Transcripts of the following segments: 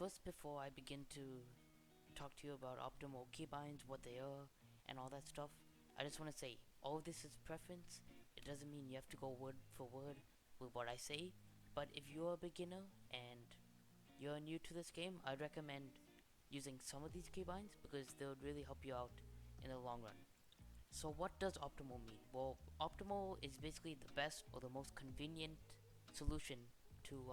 first, before I begin to talk to you about optimal keybinds, what they are, and all that stuff, I just want to say all of this is preference. It doesn't mean you have to go word for word with what I say, but if you're a beginner and you're new to this game, I'd recommend using some of these keybinds because they would really help you out in the long run. So what does optimal mean? Well, optimal is basically the best or the most convenient solution to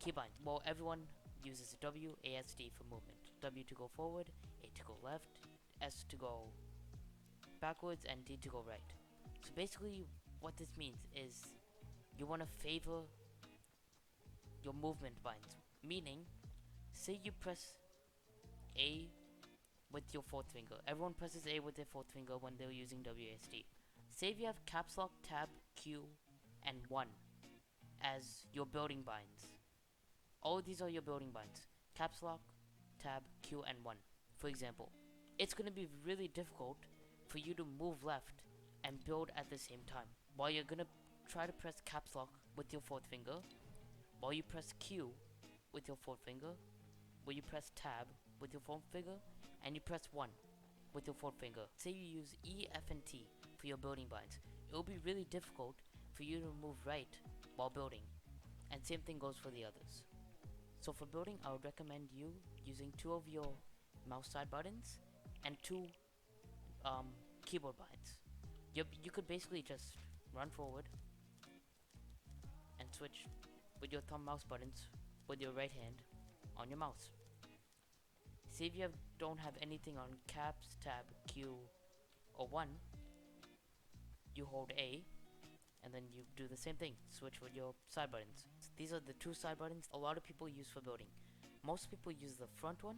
keybinds. Well, everyone uses W, ASD for movement. W to go forward, A to go left, S to go backwards, and D to go right. So basically what this means is you want to favor your movement binds. Meaning, say you press A with your fourth finger. Everyone presses A with their fourth finger when they're using WASD. Say if you have caps lock, tab, Q, and 1 as your building binds. All of these are your building binds. Caps lock, tab, Q, and 1. For example, it's going to be really difficult for you to move left and build at the same time. While you're going to try to press caps lock with your fourth finger, while you press Q with your fourth finger, while you press tab with your fourth finger, and you press 1 with your fourth finger. Say you use E, F, and T for your building binds. It will be really difficult for you to move right while building, and same thing goes for the others. So for building, I would recommend you using 2 of your mouse side buttons and 2 keyboard binds. You could basically just run forward and switch with your thumb mouse buttons with your right hand on your mouse. Say if you don't have anything on caps, tab, Q, or 1, you hold A, and then you do the same thing, switch with your side buttons. These are the 2 side buttons a lot of people use for building. Most people use the front one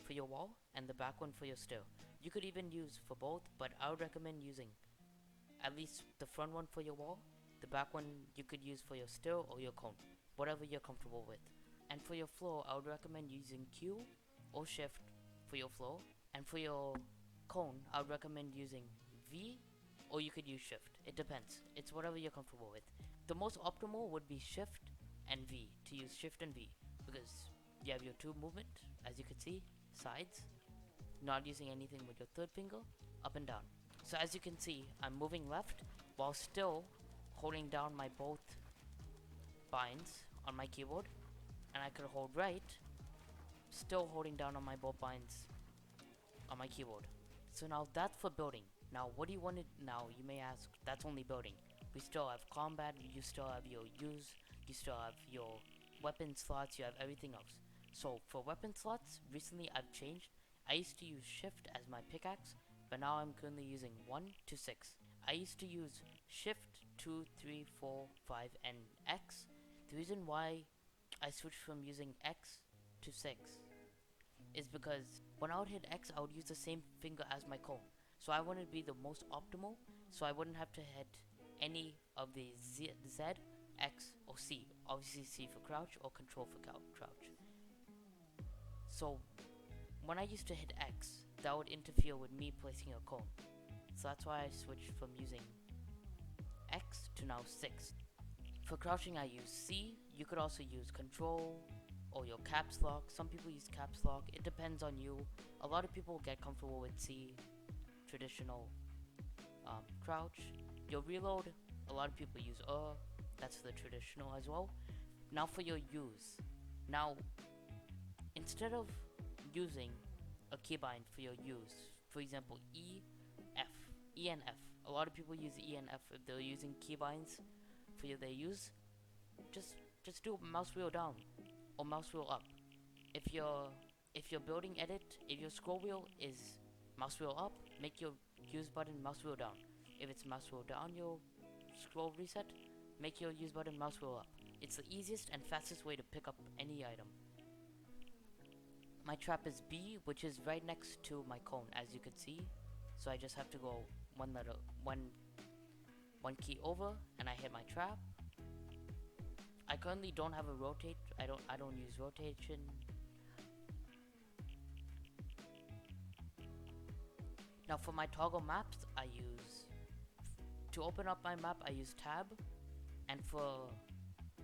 for your wall and the back one for your stair. You could even use for both, but I would recommend using at least the front one for your wall, the back one you could use for your stair or your cone, whatever you're comfortable with. And for your floor, I would recommend using Q or Shift for your floor, and for your cone, I would recommend using V, or you could use Shift. It depends. It's whatever you're comfortable with. The most optimal would be Shift and V, to use Shift and V, because you have your 2 movement, as you can see, sides, not using anything with your third finger, up and down. So as you can see, I'm moving left while still holding down my both binds on my keyboard, and I could hold right, still holding down on my both binds on my keyboard. So now that's for building. Now what do you want to, now you may ask, that's only building. We still have combat, you still have your use, you still have your weapon slots, you have everything else. So for weapon slots, recently I've changed. I used to use Shift as my pickaxe, but now I'm currently using 1 to 6. I used to use Shift, 2, 3, 4, 5, and X. The reason why I switched from using X to 6 is because when I would hit X, I would use the same finger as my cone. So I wanted to be the most optimal, so I wouldn't have to hit any of the Z, X, or C. Obviously C for crouch or control for crouch. So when I used to hit X, that would interfere with me placing a cone. So that's why I switched from using X to now 6. For crouching I use C. You could also use control or your caps lock. Some people use caps lock. It depends on you. A lot of people get comfortable with C, traditional crouch. Your reload, a lot of people use that's the traditional as well. Now for your use. Now, instead of using a keybind for your use, for example E and F. A lot of people use E and F if they're using keybinds for their use. Just do mouse wheel down or mouse wheel up. If your building edit, if your scroll wheel is mouse wheel up, make your use button mouse wheel down. If it's mouse wheel down, your scroll reset, make your use button mouse wheel up. It's the easiest and fastest way to pick up any item. My trap is B, which is right next to my cone, as you can see. So I just have to go one key over, and I hit my trap. I currently don't have a rotate. I don't use rotation. Now for my toggle maps, to open up my map, I use tab, and for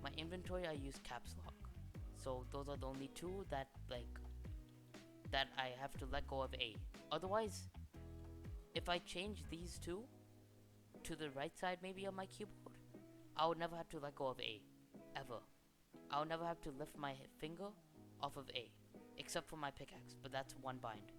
my inventory, I use caps lock. So those are the only two that that I have to let go of A. Otherwise, if I change these two to the right side maybe on my keyboard, I would never have to let go of A, ever. I would never have to lift my finger off of A, except for my pickaxe, but that's one bind.